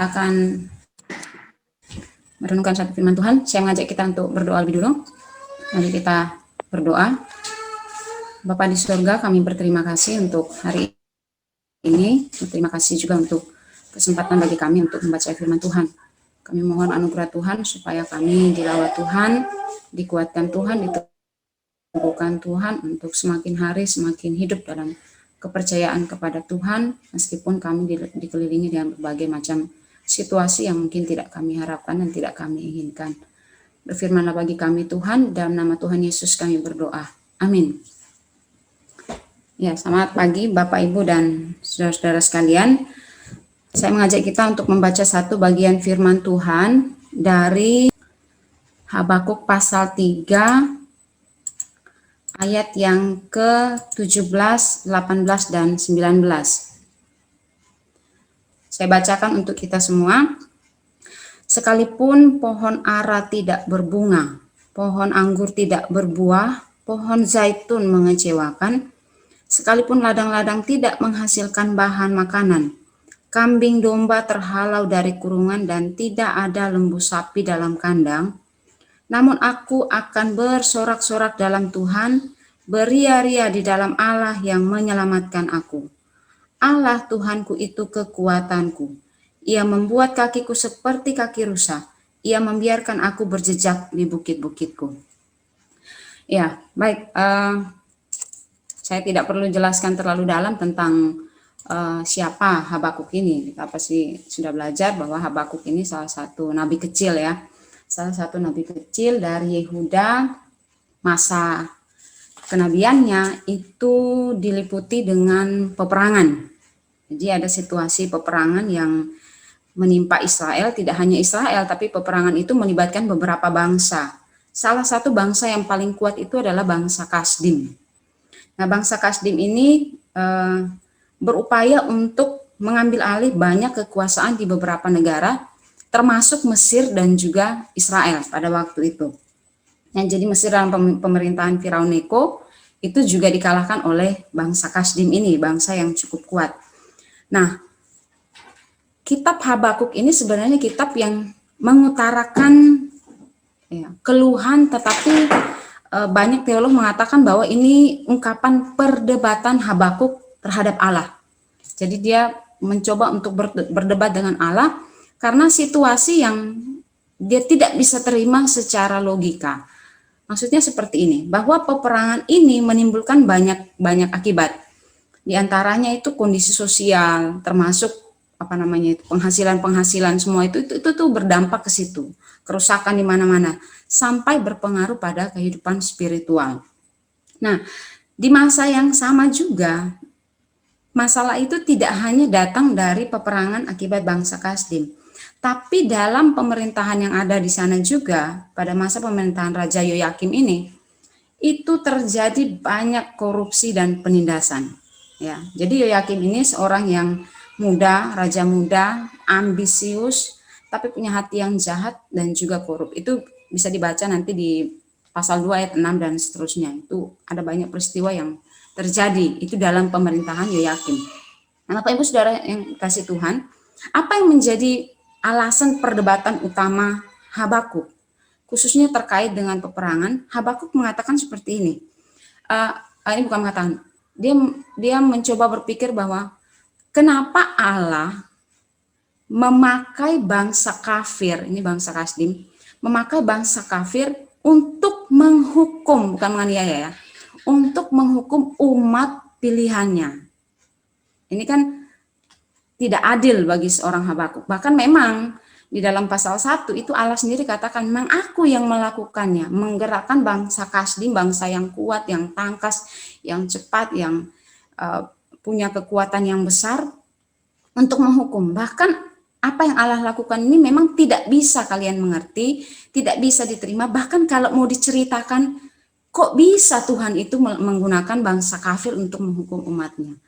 kita akan merenungkan satu firman Tuhan. Saya mengajak kita untuk berdoa lebih dulu. Mari kita berdoa. Bapa di surga, kami berterima kasih untuk hari ini. Terima kasih juga untuk kesempatan bagi kami untuk membaca firman Tuhan. Kami mohon anugerah Tuhan supaya kami dilawat Tuhan, dikuatkan Tuhan, diteguhkan Tuhan untuk semakin hari semakin hidup dalam kepercayaan kepada Tuhan, meskipun kami dikelilingi dengan berbagai macam situasi yang mungkin tidak kami harapkan dan tidak kami inginkan. Berfirmanlah bagi kami Tuhan, dalam nama Tuhan Yesus kami berdoa. Amin. Ya, selamat pagi Bapak Ibu dan saudara-saudara sekalian. Saya mengajak kita untuk membaca satu bagian firman Tuhan dari Habakuk pasal 3 ayat yang ke-17, 18, dan 19. Saya bacakan untuk kita semua. Sekalipun pohon ara tidak berbunga, pohon anggur tidak berbuah, pohon zaitun mengecewakan, sekalipun ladang-ladang tidak menghasilkan bahan makanan, kambing domba terhalau dari kurungan dan tidak ada lembu sapi dalam kandang, namun aku akan bersorak-sorak dalam Tuhan, beria-ria di dalam Allah yang menyelamatkan aku. Allah Tuhanku itu kekuatanku. Ia membuat kakiku seperti kaki rusa. Ia membiarkan aku berjejak di bukit-bukitku. Ya, baik. Saya tidak perlu jelaskan terlalu dalam tentang siapa Habakuk ini. Kita pasti sudah belajar bahwa Habakuk ini salah satu nabi kecil ya. Salah satu nabi kecil dari Yehuda. Masa kenabiannya itu diliputi dengan peperangan. Jadi ada situasi peperangan yang menimpa Israel, tidak hanya Israel, tapi peperangan itu melibatkan beberapa bangsa. Salah satu bangsa yang paling kuat itu adalah bangsa Kasdim. Nah, bangsa Kasdim ini berupaya untuk mengambil alih banyak kekuasaan di beberapa negara, termasuk Mesir dan juga Israel pada waktu itu. Nah, jadi Mesir dalam pemerintahan Firaun Neko itu juga dikalahkan oleh bangsa Kasdim ini, bangsa yang cukup kuat. Nah, kitab Habakuk ini sebenarnya kitab yang mengutarakan keluhan, tetapi banyak teolog mengatakan bahwa ini ungkapan perdebatan Habakuk terhadap Allah. Jadi dia mencoba untuk berdebat dengan Allah karena situasi yang dia tidak bisa terima secara logika. Maksudnya seperti ini, bahwa peperangan ini menimbulkan banyak akibat. Di antaranya itu kondisi sosial, termasuk penghasilan semua itu tuh berdampak ke situ, kerusakan di mana-mana sampai berpengaruh pada kehidupan spiritual. Nah, di masa yang sama juga masalah itu tidak hanya datang dari peperangan akibat bangsa Kasdim, tapi dalam pemerintahan yang ada di sana juga pada masa pemerintahan Raja Yoyakim ini itu terjadi banyak korupsi dan penindasan. Ya, jadi Yoyakim ini seorang yang muda, raja muda, ambisius, tapi punya hati yang jahat dan juga korup. Itu bisa dibaca nanti di pasal 2 ayat 6 dan seterusnya. Itu ada banyak peristiwa yang terjadi itu dalam pemerintahan Yoyakim. Nah, Bapak Ibu Saudara yang kasih Tuhan, apa yang menjadi alasan perdebatan utama Habakuk, khususnya terkait dengan peperangan? Habakuk mengatakan seperti ini. Ini bukan mengatakan, dia mencoba berpikir bahwa kenapa Allah memakai bangsa kafir, ini bangsa Kasdim, memakai bangsa kafir untuk menghukum, bukan menganiaya ya, untuk menghukum umat pilihannya. Ini kan tidak adil bagi seorang Habakuk. Bahkan memang di dalam pasal 1 itu Allah sendiri katakan, memang aku yang melakukannya, menggerakkan bangsa Kasdim, bangsa yang kuat, yang tangkas, yang cepat, yang punya kekuatan yang besar untuk menghukum. Bahkan apa yang Allah lakukan ini memang tidak bisa kalian mengerti, tidak bisa diterima. Bahkan kalau mau diceritakan, kok bisa Tuhan itu menggunakan bangsa kafir untuk menghukum umatnya?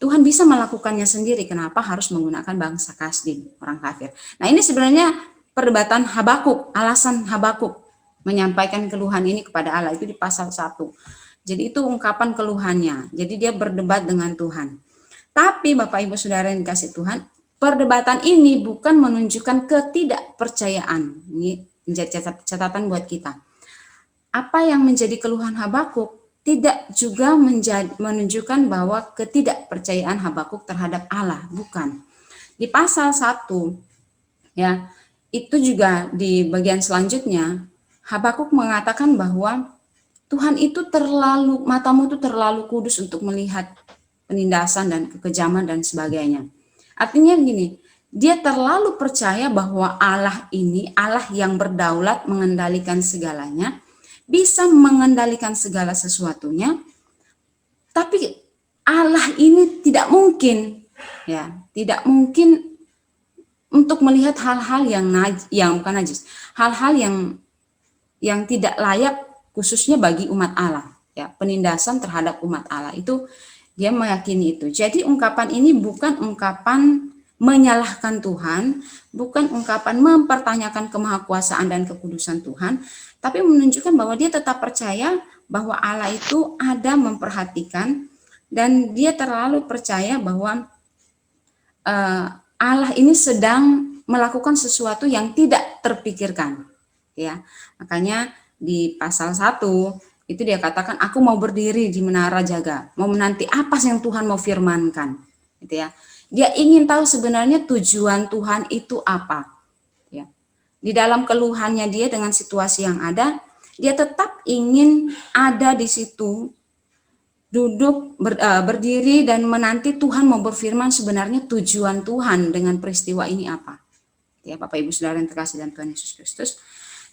Tuhan bisa melakukannya sendiri, kenapa harus menggunakan bangsa Kasdim, orang kafir? Nah, ini sebenarnya perdebatan Habakuk, alasan Habakuk menyampaikan keluhan ini kepada Allah, itu di pasal 1. Jadi itu ungkapan keluhannya, jadi dia berdebat dengan Tuhan. Tapi Bapak Ibu Saudara yang dikasih Tuhan, perdebatan ini bukan menunjukkan ketidakpercayaan. Ini menjadi catatan buat kita. Apa yang menjadi keluhan Habakuk tidak juga menunjukkan bahwa ketidakpercayaan Habakuk terhadap Allah, bukan. Di pasal 1 ya, itu juga di bagian selanjutnya Habakuk mengatakan bahwa Tuhan itu matamu itu terlalu kudus untuk melihat penindasan dan kekejaman dan sebagainya. Artinya gini, dia terlalu percaya bahwa Allah ini, Allah yang berdaulat mengendalikan segalanya, bisa mengendalikan segala sesuatunya, tapi Allah ini tidak mungkin, ya, tidak mungkin untuk melihat hal-hal yang bukan najis, hal-hal yang tidak layak khususnya bagi umat Allah, ya, penindasan terhadap umat Allah itu dia meyakini itu. Jadi ungkapan ini bukan ungkapan menyalahkan Tuhan, bukan ungkapan mempertanyakan kemahakuasaan dan kekudusan Tuhan, tapi menunjukkan bahwa dia tetap percaya bahwa Allah itu ada memperhatikan, dan dia terlalu percaya bahwa Allah ini sedang melakukan sesuatu yang tidak terpikirkan, ya. Makanya di pasal 1 itu dia katakan, aku mau berdiri di menara jaga, mau menanti apa yang Tuhan mau firmankan, gitu ya. Dia ingin tahu sebenarnya tujuan Tuhan itu apa, ya. Di dalam keluhannya dia dengan situasi yang ada, dia tetap ingin ada di situ, duduk berdiri dan menanti Tuhan mau berfirman sebenarnya tujuan Tuhan dengan peristiwa ini apa, ya Bapak Ibu Saudara yang terkasih dalam Tuhan Yesus Kristus.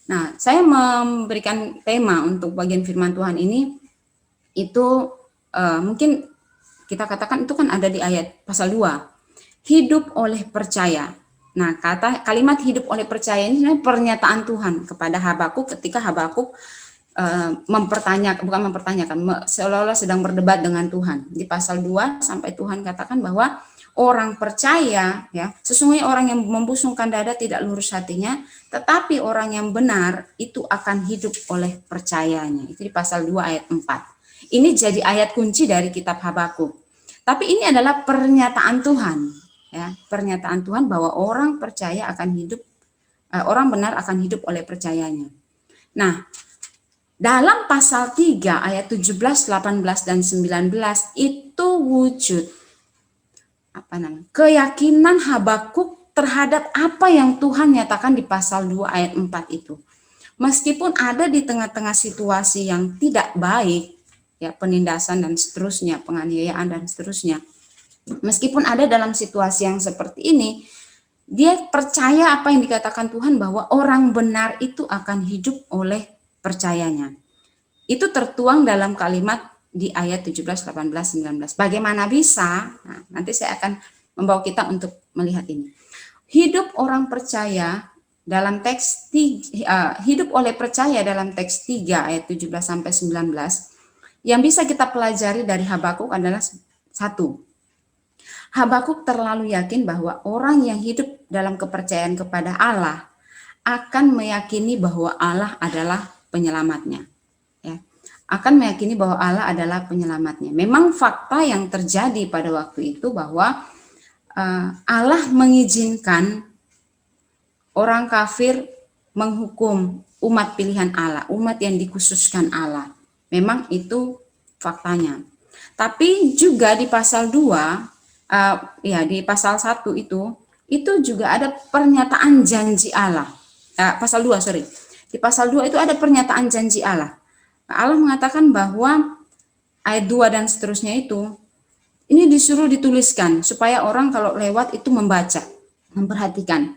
Nah, saya memberikan tema untuk bagian firman Tuhan ini, itu mungkin kita katakan itu kan ada di ayat pasal 2, hidup oleh percaya. Nah, kalimat hidup oleh percaya ini sebenarnya pernyataan Tuhan kepada Habakuk ketika Habakuk seolah-olah sedang berdebat dengan Tuhan. Di pasal 2 sampai Tuhan katakan bahwa orang percaya, ya, sesungguhnya orang yang membusungkan dada tidak lurus hatinya, tetapi orang yang benar itu akan hidup oleh percayanya. Itu di pasal 2 ayat 4. Ini jadi ayat kunci dari kitab Habakuk. Tapi ini adalah pernyataan Tuhan, ya, pernyataan Tuhan bahwa orang percaya akan hidup, orang benar akan hidup oleh percayanya. Nah, dalam pasal 3 ayat 17, 18 dan 19 itu wujud keyakinan Habakuk terhadap apa yang Tuhan nyatakan di pasal 2 ayat 4 itu. Meskipun ada di tengah-tengah situasi yang tidak baik, ya, penindasan dan seterusnya, penganiayaan dan seterusnya. Meskipun ada dalam situasi yang seperti ini, dia percaya apa yang dikatakan Tuhan bahwa orang benar itu akan hidup oleh percayanya. Itu tertuang dalam kalimat di ayat 17, 18, 19. Bagaimana bisa? Nah, nanti saya akan membawa kita untuk melihat ini. Hidup orang percaya dalam teks hidup oleh percaya dalam teks 3 ayat 17 sampai 19 yang bisa kita pelajari dari Habakuk adalah 1. Habakuk terlalu yakin bahwa orang yang hidup dalam kepercayaan kepada Allah akan meyakini bahwa Allah adalah penyelamatnya, ya. Akan meyakini bahwa Allah adalah penyelamatnya. Memang fakta yang terjadi pada waktu itu bahwa Allah mengizinkan orang kafir menghukum umat pilihan Allah, umat yang dikhususkan Allah. Memang itu faktanya. Tapi juga di pasal 2, di pasal 1 itu juga ada pernyataan janji Allah. Pasal 2, sorry. Di pasal 2 itu ada pernyataan janji Allah. Allah mengatakan bahwa ayat 2 dan seterusnya itu, ini disuruh dituliskan supaya orang kalau lewat itu membaca, memperhatikan.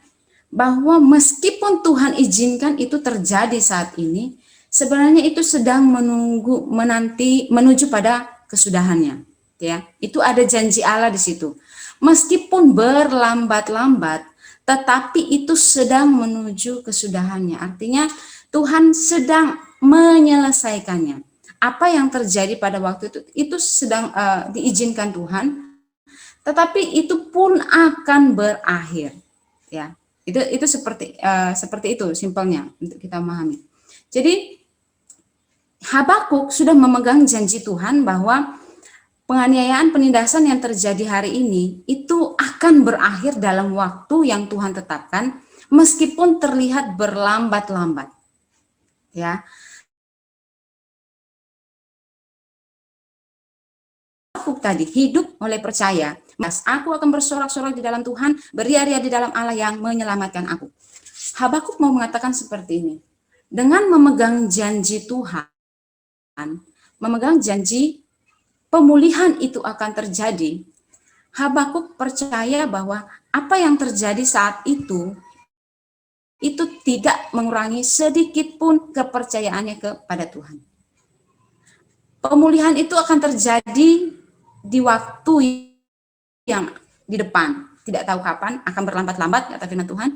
Bahwa meskipun Tuhan izinkan itu terjadi saat ini, sebenarnya itu sedang menuju pada kesudahannya, ya. Itu ada janji Allah di situ. Meskipun berlambat-lambat, tetapi itu sedang menuju kesudahannya. Artinya Tuhan sedang menyelesaikannya. Apa yang terjadi pada waktu itu sedang diizinkan Tuhan, tetapi itu pun akan berakhir, ya. Itu seperti itu simpelnya untuk kita memahami. Jadi Habakuk sudah memegang janji Tuhan bahwa penganiayaan, penindasan yang terjadi hari ini itu akan berakhir dalam waktu yang Tuhan tetapkan, meskipun terlihat berlambat-lambat. Ya, Habakuk tadi hidup oleh percaya. Mas, aku akan bersorak-sorak di dalam Tuhan, beria-ria di dalam Allah yang menyelamatkan aku. Habakuk mau mengatakan seperti ini. Dengan memegang janji Tuhan, memegang janji pemulihan itu akan terjadi, Habakuk percaya bahwa apa yang terjadi saat itu tidak mengurangi sedikit pun kepercayaannya kepada Tuhan. Pemulihan itu akan terjadi di waktu yang di depan, tidak tahu kapan, akan berlambat-lambat, kata firman Tuhan.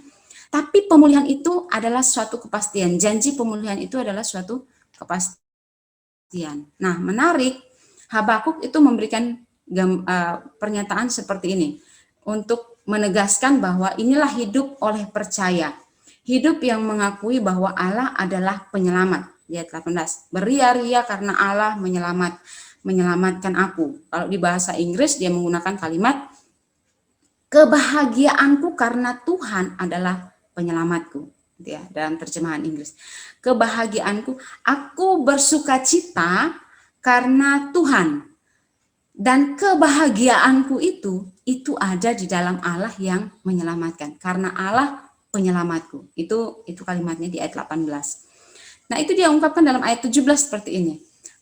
Tapi pemulihan itu adalah suatu kepastian. Janji pemulihan itu adalah suatu kepastian. Nah, menarik, Habakuk itu memberikan pernyataan seperti ini untuk menegaskan bahwa inilah hidup oleh percaya. Hidup yang mengakui bahwa Allah adalah penyelamat. Ayat 18. Beria-ria karena Allah menyelamatkan aku. Kalau di bahasa Inggris dia menggunakan kalimat kebahagiaanku karena Tuhan adalah penyelamatku. Ya, dalam terjemahan Inggris. Kebahagiaanku, aku bersuka cita karena Tuhan. Dan kebahagiaanku itu ada di dalam Allah yang menyelamatkan. Karena Allah penyelamatku. Itu kalimatnya di ayat 18. Nah, itu dia ungkapkan dalam ayat 17 seperti ini.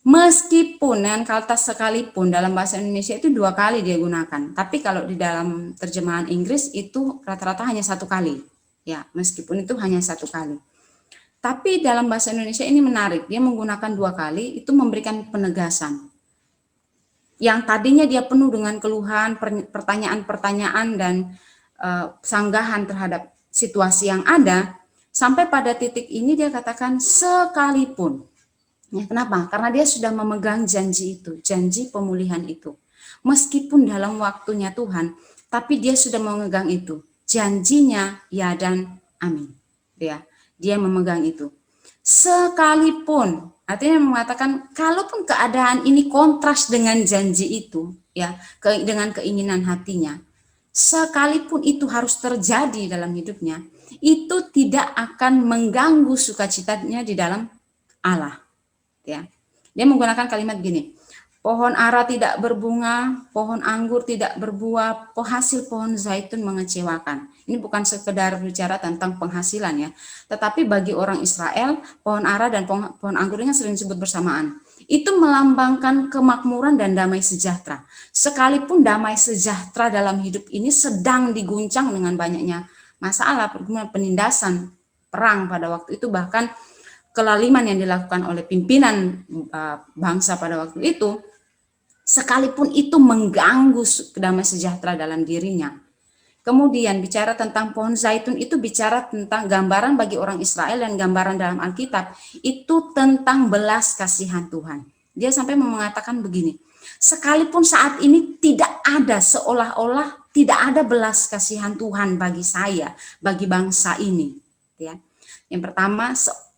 Meskipun dengan kata sekalipun dalam bahasa Indonesia itu 2 kali dia gunakan. Tapi kalau di dalam terjemahan Inggris itu rata-rata hanya 1 kali. Ya, meskipun itu hanya 1 kali. Tapi dalam bahasa Indonesia ini menarik. Dia menggunakan 2 kali, itu memberikan penegasan. Yang tadinya dia penuh dengan keluhan, pertanyaan-pertanyaan dan sanggahan terhadap situasi yang ada, sampai pada titik ini dia katakan sekalipun. Ya, kenapa? Karena dia sudah memegang janji itu, janji pemulihan itu. Meskipun dalam waktunya Tuhan, tapi dia sudah memegang itu. Janjinya ya dan amin. Ya, dia memegang itu. Sekalipun, artinya mengatakan kalaupun keadaan ini kontras dengan janji itu, ya, dengan keinginan hatinya, sekalipun itu harus terjadi dalam hidupnya, itu tidak akan mengganggu sukacitanya di dalam Allah. Ya, dia menggunakan kalimat gini, pohon ara tidak berbunga, pohon anggur tidak berbuah, hasil pohon zaitun mengecewakan. Ini bukan sekedar bicara tentang penghasilan ya, tetapi bagi orang Israel, pohon ara dan pohon anggur ini sering disebut bersamaan. Itu melambangkan kemakmuran dan damai sejahtera. Sekalipun damai sejahtera dalam hidup ini sedang diguncang dengan banyaknya masalah, penindasan, perang pada waktu itu, bahkan kelaliman yang dilakukan oleh pimpinan bangsa pada waktu itu, sekalipun itu mengganggu damai sejahtera dalam dirinya. Kemudian bicara tentang pohon zaitun itu bicara tentang gambaran bagi orang Israel, dan gambaran dalam Alkitab itu tentang belas kasihan Tuhan. Dia sampai mengatakan begini, sekalipun saat ini tidak ada, seolah-olah tidak ada belas kasihan Tuhan bagi saya, bagi bangsa ini. Ya. Yang pertama,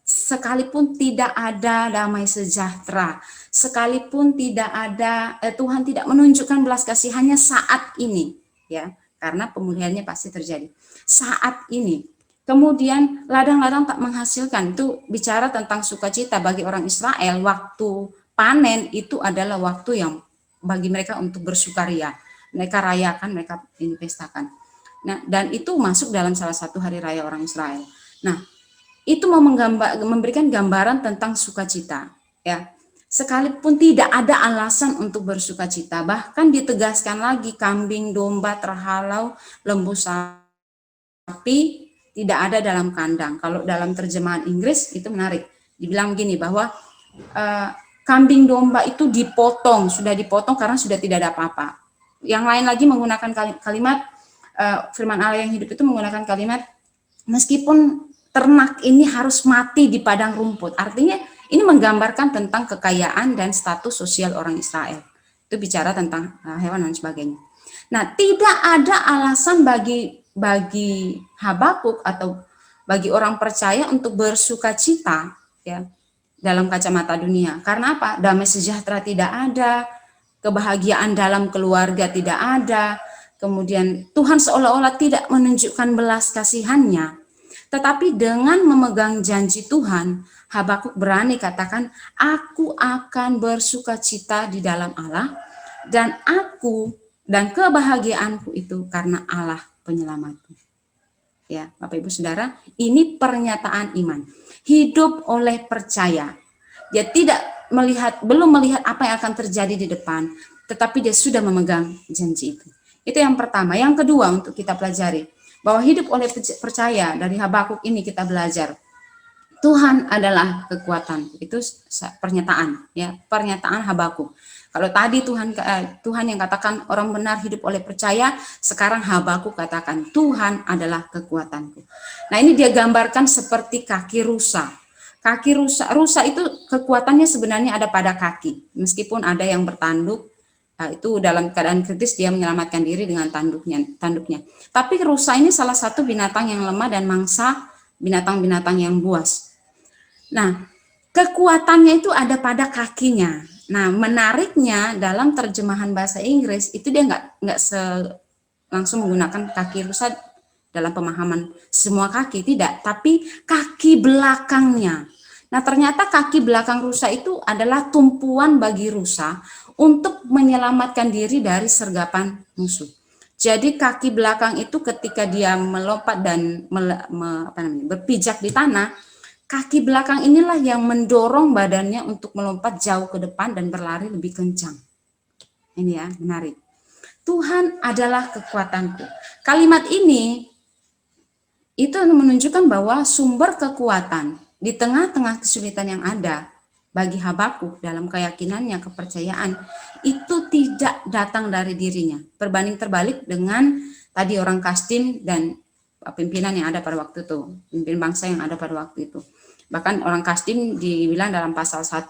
sekalipun tidak ada damai sejahtera, sekalipun tidak ada, Tuhan tidak menunjukkan belas kasihannya saat ini, ya, karena pemulihannya pasti terjadi saat ini. Kemudian ladang-ladang tak menghasilkan, itu bicara tentang sukacita bagi orang Israel. Waktu panen itu adalah waktu yang bagi mereka untuk bersukaria, mereka rayakan, mereka investakan. Nah, dan itu masuk dalam salah satu hari raya orang Israel. Nah, itu mau memberikan gambaran tentang sukacita, ya. Sekalipun tidak ada alasan untuk bersukacita, bahkan ditegaskan lagi, kambing, domba terhalau, lembu sapi tidak ada dalam kandang. Kalau dalam terjemahan Inggris itu menarik, dibilang gini bahwa kambing domba itu dipotong, sudah dipotong karena sudah tidak ada apa-apa. Yang lain lagi menggunakan kalimat firman Allah yang hidup itu menggunakan kalimat meskipun ternak ini harus mati di padang rumput. Artinya ini menggambarkan tentang kekayaan dan status sosial orang Israel. Itu bicara tentang hewan dan sebagainya. Nah, tidak ada alasan bagi Habakuk atau bagi orang percaya untuk bersukacita, ya, dalam kacamata dunia. Karena apa? Damai sejahtera tidak ada, kebahagiaan dalam keluarga tidak ada, kemudian Tuhan seolah-olah tidak menunjukkan belas kasihannya. Tetapi dengan memegang janji Tuhan, Habakuk berani katakan, aku akan bersukacita di dalam Allah, dan aku dan kebahagiaanku itu karena Allah penyelamatku. Ya, Bapak Ibu Saudara, ini pernyataan iman. Hidup oleh percaya. Dia tidak belum melihat apa yang akan terjadi di depan, tetapi dia sudah memegang janji itu. Itu yang pertama. Yang kedua untuk kita pelajari, bahwa hidup oleh percaya dari Habakuk ini kita belajar. Tuhan adalah kekuatan. Itu pernyataan, ya, pernyataan Habakuk. Kalau tadi Tuhan yang katakan orang benar hidup oleh percaya, sekarang Habakuk katakan Tuhan adalah kekuatanku. Nah, ini dia gambarkan seperti kaki rusa. Kaki rusa itu kekuatannya sebenarnya ada pada kaki. Meskipun ada yang bertanduk, itu dalam keadaan kritis dia menyelamatkan diri dengan tanduknya. Tapi rusa ini salah satu binatang yang lemah dan mangsa binatang-binatang yang buas. Nah, kekuatannya itu ada pada kakinya. Nah, menariknya dalam terjemahan bahasa Inggris itu dia nggak langsung menggunakan kaki rusa dalam pemahaman semua kaki, tidak, tapi kaki belakangnya. Nah, ternyata kaki belakang rusa itu adalah tumpuan bagi rusa untuk menyelamatkan diri dari sergapan musuh. Jadi kaki belakang itu ketika dia melompat dan berpijak di tanah, kaki belakang inilah yang mendorong badannya untuk melompat jauh ke depan dan berlari lebih kencang. Ini ya, menarik. Tuhan adalah kekuatanku. Kalimat ini itu menunjukkan bahwa sumber kekuatan di tengah-tengah kesulitan yang ada bagi Habakuk dalam keyakinannya, kepercayaan, itu tidak datang dari dirinya. Berbanding terbalik dengan tadi orang Kasdim dan pimpinan yang ada pada waktu itu, pimpin bangsa yang ada pada waktu itu. Bahkan orang Kasdim dibilang dalam pasal 1,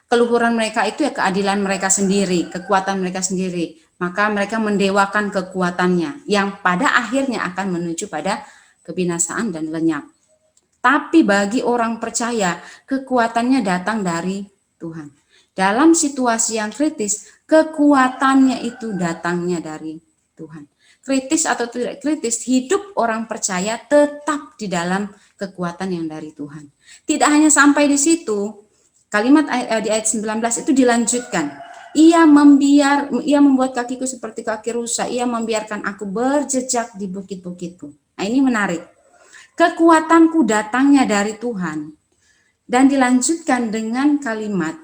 keluhuran mereka itu ya keadilan mereka sendiri, kekuatan mereka sendiri. Maka mereka mendewakan kekuatannya yang pada akhirnya akan menuju pada kebinasaan dan lenyap. Tapi bagi orang percaya, kekuatannya datang dari Tuhan. Dalam situasi yang kritis, kekuatannya itu datangnya dari Tuhan. Kritis atau tidak kritis, hidup orang percaya tetap di dalam kekuatan yang dari Tuhan. Tidak hanya sampai di situ, kalimat di ayat 19 itu dilanjutkan. Ia membuat kakiku seperti kaki rusa, ia membiarkan aku berjejak di bukit-bukitku. Nah, ini menarik. Kekuatanku datangnya dari Tuhan. Dan dilanjutkan dengan kalimat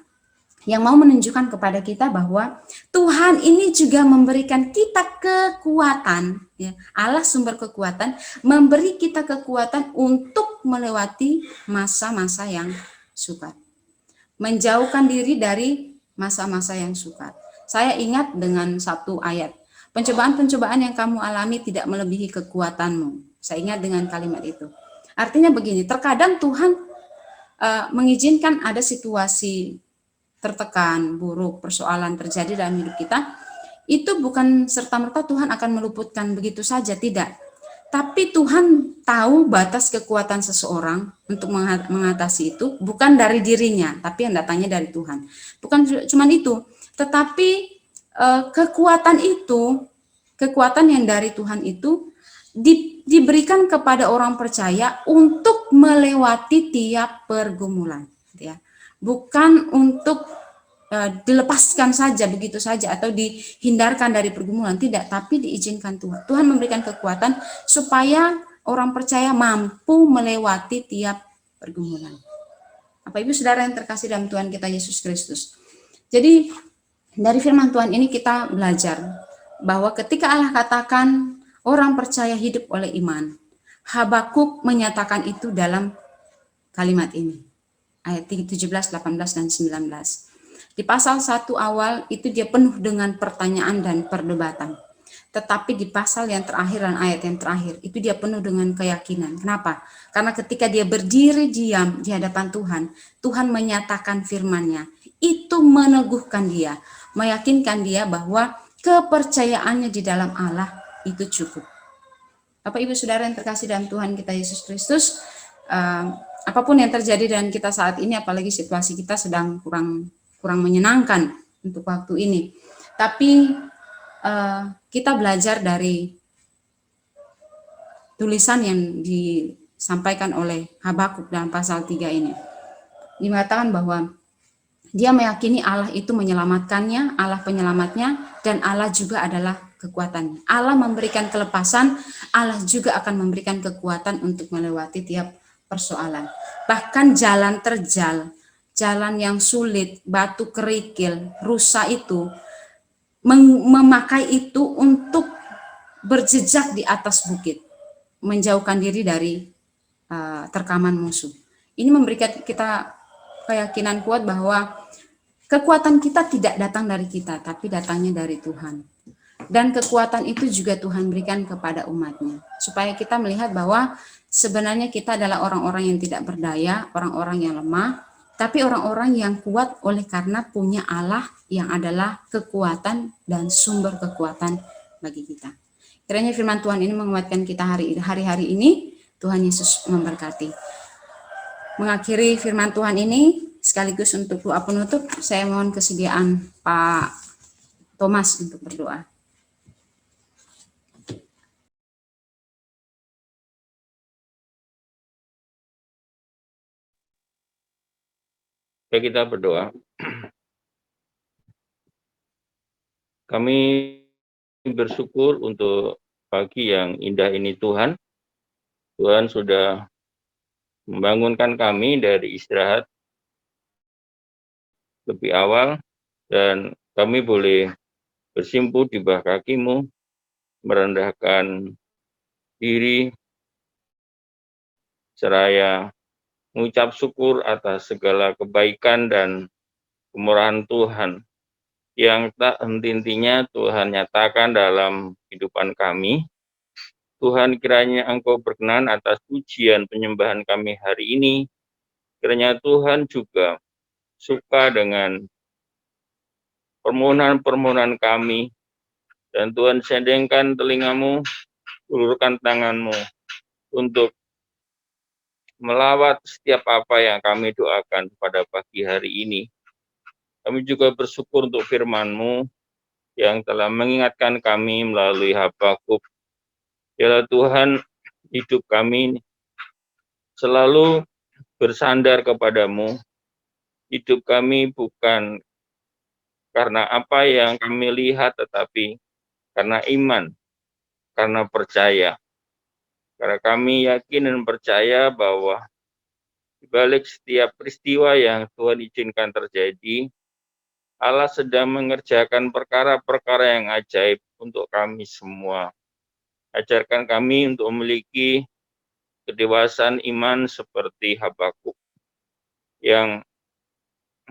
yang mau menunjukkan kepada kita bahwa Tuhan ini juga memberikan kita kekuatan, ya. Allah sumber kekuatan memberi kita kekuatan untuk melewati masa-masa yang sukar, menjauhkan diri dari masa-masa yang sukar. Saya ingat dengan satu ayat, pencobaan-pencobaan yang kamu alami tidak melebihi kekuatanmu. Saya ingat dengan kalimat itu. Artinya begini, terkadang Tuhan mengizinkan ada situasi tertekan, buruk, persoalan terjadi dalam hidup kita, itu bukan serta-merta Tuhan akan meluputkan begitu saja, tidak. Tapi Tuhan tahu batas kekuatan seseorang untuk mengatasi itu, bukan dari dirinya, tapi yang datangnya dari Tuhan. Bukan cuma itu, tetapi kekuatan yang dari Tuhan itu diberikan kepada orang percaya untuk melewati tiap pergumulan, ya. Bukan untuk dilepaskan saja begitu saja atau dihindarkan dari pergumulan, tidak, tapi diizinkan Tuhan. Tuhan memberikan kekuatan supaya orang percaya mampu melewati tiap pergumulan. Bapak Ibu Saudara yang terkasih dalam Tuhan kita Yesus Kristus. Jadi dari firman Tuhan ini kita belajar bahwa ketika Allah katakan orang percaya hidup oleh iman, Habakuk menyatakan itu dalam kalimat ini. Ayat 17, 18, dan 19. Di pasal 1 awal itu dia penuh dengan pertanyaan dan perdebatan. Tetapi di pasal yang terakhir dan ayat yang terakhir itu dia penuh dengan keyakinan. Kenapa? Karena ketika dia berdiri diam di hadapan Tuhan, Tuhan menyatakan firman-Nya. Itu meneguhkan dia, meyakinkan dia bahwa kepercayaannya di dalam Allah itu cukup. Bapak Ibu Saudara yang terkasih dalam Tuhan kita Yesus Kristus, apapun yang terjadi dengan kita saat ini, apalagi situasi kita sedang kurang menyenangkan untuk waktu ini, Tapi kita belajar dari tulisan yang disampaikan oleh Habakuk dalam pasal 3 ini. Dikatakan bahwa dia meyakini Allah itu menyelamatkannya, Allah penyelamatnya, dan Allah juga adalah kekuatannya. Allah memberikan kelepasan, Allah juga akan memberikan kekuatan untuk melewati tiap persoalan. Bahkan jalan terjal, jalan yang sulit, batu kerikil, rusa itu, memakai itu untuk berjejak di atas bukit, menjauhkan diri dari terkaman musuh. Ini memberikan kita keyakinan kuat bahwa kekuatan kita tidak datang dari kita, tapi datangnya dari Tuhan. Dan kekuatan itu juga Tuhan berikan kepada umatnya. Supaya kita melihat bahwa sebenarnya kita adalah orang-orang yang tidak berdaya, orang-orang yang lemah, tapi orang-orang yang kuat oleh karena punya Allah yang adalah kekuatan dan sumber kekuatan bagi kita. Kiranya firman Tuhan ini menguatkan kita hari-hari ini. Tuhan Yesus memberkati. Mengakhiri firman Tuhan ini, sekaligus untuk doa penutup, saya mohon kesediaan Pak Thomas untuk berdoa. Oke, kita berdoa. Kami bersyukur untuk pagi yang indah ini Tuhan. Tuhan sudah membangunkan kami dari istirahat lebih awal, dan kami boleh bersimpuh di bawah kaki-Mu, merendahkan diri, seraya mengucap syukur atas segala kebaikan dan kemurahan Tuhan yang tak henti-hentinya Tuhan nyatakan dalam kehidupan kami. Tuhan, kiranya Engkau berkenan atas pujian penyembahan kami hari ini. Kiranya Tuhan juga suka dengan permohonan-permohonan kami. Dan Tuhan, sendengkan telinga-Mu, ulurkan tangan-Mu untuk melawat setiap apa yang kami doakan pada pagi hari ini. Kami juga bersyukur untuk firman-Mu yang telah mengingatkan kami melalui Habakuk. Ya Tuhan, hidup kami selalu bersandar kepadamu. Hidup kami bukan karena apa yang kami lihat, tetapi karena iman, karena percaya. Karena kami yakin dan percaya bahwa di balik setiap peristiwa yang Tuhan izinkan terjadi, Allah sedang mengerjakan perkara-perkara yang ajaib untuk kami semua. Ajarkan kami untuk memiliki kedewasaan iman seperti Habakuk, yang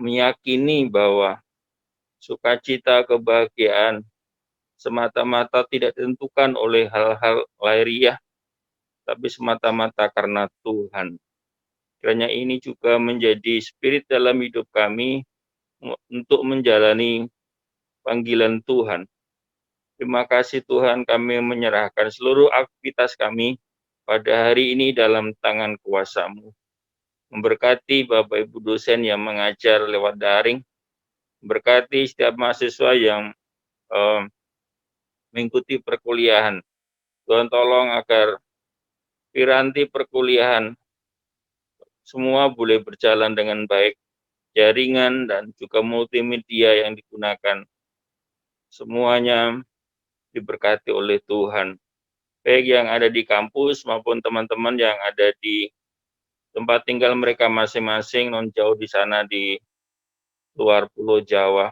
meyakini bahwa sukacita, kebahagiaan semata-mata tidak ditentukan oleh hal-hal lahiriah, tapi semata-mata karena Tuhan. Kiranya ini juga menjadi spirit dalam hidup kami untuk menjalani panggilan Tuhan. Terima kasih Tuhan, kami menyerahkan seluruh aktivitas kami pada hari ini dalam tangan kuasa-Mu. Memberkati Bapak Ibu dosen yang mengajar lewat daring, memberkati setiap mahasiswa yang mengikuti perkuliahan. Tuhan tolong agar piranti perkuliahan semua boleh berjalan dengan baik, jaringan dan juga multimedia yang digunakan, semuanya diberkati oleh Tuhan. Baik yang ada di kampus maupun teman-teman yang ada di tempat tinggal mereka masing-masing, non jauh di sana di luar Pulau Jawa.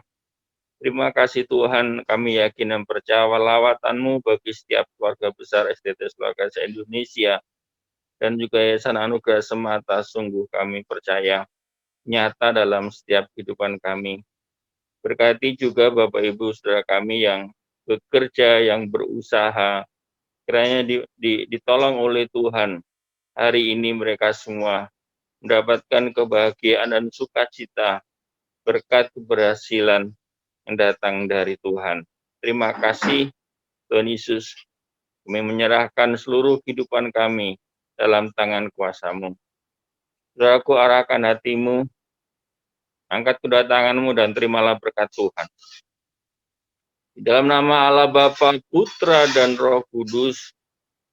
Terima kasih Tuhan, kami yakin dan percaya lawatan-Mu bagi setiap keluarga besar SDT Keluarga Indonesia dan juga Yayasan Anugerah Semata, sungguh kami percaya nyata dalam setiap kehidupan kami. Berkati juga Bapak Ibu Saudara kami yang bekerja, yang berusaha, kiranya ditolong oleh Tuhan. Hari ini mereka semua mendapatkan kebahagiaan dan sukacita berkat keberhasilan yang datang dari Tuhan. Terima kasih Tuhan Yesus. Kami menyerahkan seluruh kehidupan kami dalam tangan kuasa-Mu. Saudaraku, arahkan hatimu, angkat kedua tanganmu dan terimalah berkat Tuhan. Di dalam nama Allah Bapa, Putra, dan Roh Kudus,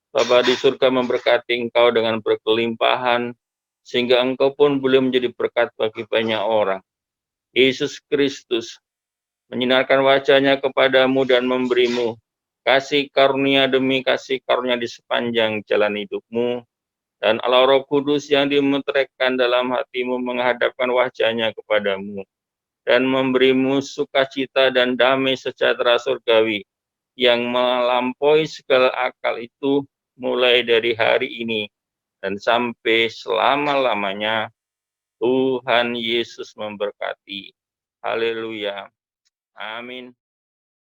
Bapa di surga memberkati engkau dengan berkelimpahan, sehingga engkau pun boleh menjadi berkat bagi banyak orang. Yesus Kristus menyinarkan wajahnya kepadamu dan memberimu kasih karunia demi kasih karunia di sepanjang jalan hidupmu, dan Allah Roh Kudus yang dimeteraikan dalam hatimu menghadapkan wajahnya kepadamu dan memberimu sukacita dan damai sejahtera surgawi yang melampaui segala akal itu mulai dari hari ini dan sampai selama-lamanya. Tuhan Yesus memberkati. Haleluya. Amin.